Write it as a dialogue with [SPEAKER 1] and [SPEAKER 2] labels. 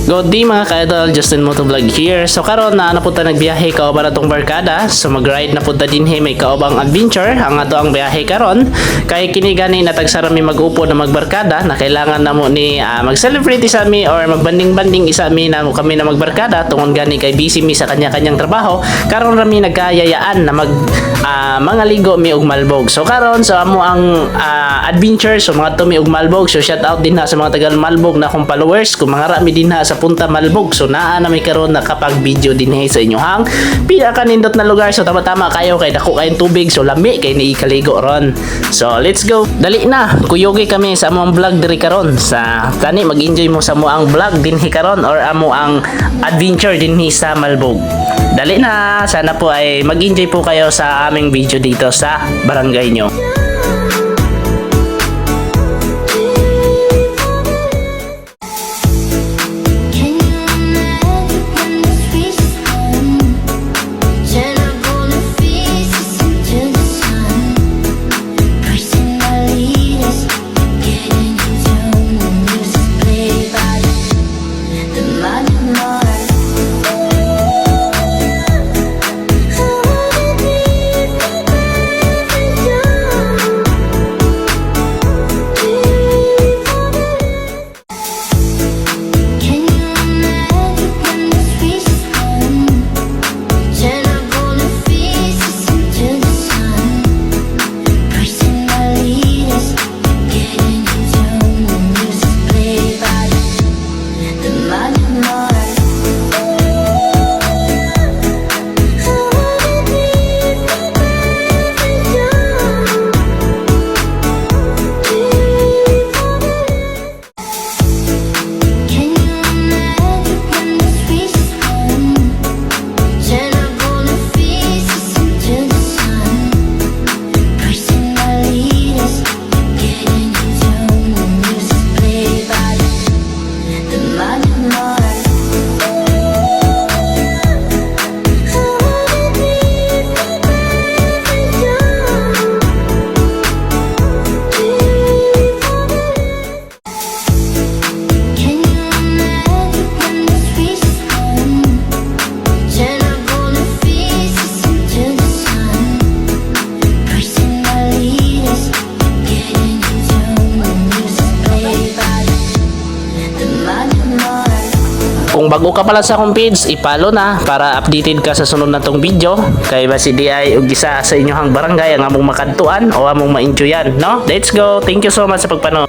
[SPEAKER 1] Good day mga ka-idol, Justin Motovlog here. So karon na napunta nagbiyahe kauban atong barkada. So mag-ride na punta dinhi may kaubang adventure. Ang ato ang biyahe karon kay kini gani natagsarami mag-upo na magbarkada na kailangan namo ni mag-celebrate isa mi or magbanding-banding isa mi na kami na magbarkada tungod gani kay busy mi sa kanya-kanyang trabaho. Karon rami nagkayayaan na mga ligo mi og Malbog. So karon so amo ang adventure so mga to mi og Malbog. So shout out din ha sa mga taga Malbog na akong followers kung mga rami din ha sa Punta Malbog. So naa na may karon nakapag-video din sa inyo hang pinaka-nindot na lugar. So tama-tama kayo kay dako kayong tubig so lami kay niikaligo ron. So let's go. Dali na. Kuyogi kami sa among vlog diri karon. Sa kani mag-enjoy mo sa mo ang vlog dinhi karon or amo ang adventure dinhi sa Malbog. Dali na. Sana po ay mag-enjoy po kayo sa aming video dito sa barangay nyo. Kung bago ka pala sa akong page, i-follow na para updated ka sa sunod na tong video. Kay basi di ay og isa sa inyohang barangay ang among makadtuan o among ma-enjoyan, no? Let's go. Thank you so much sa pagpanood.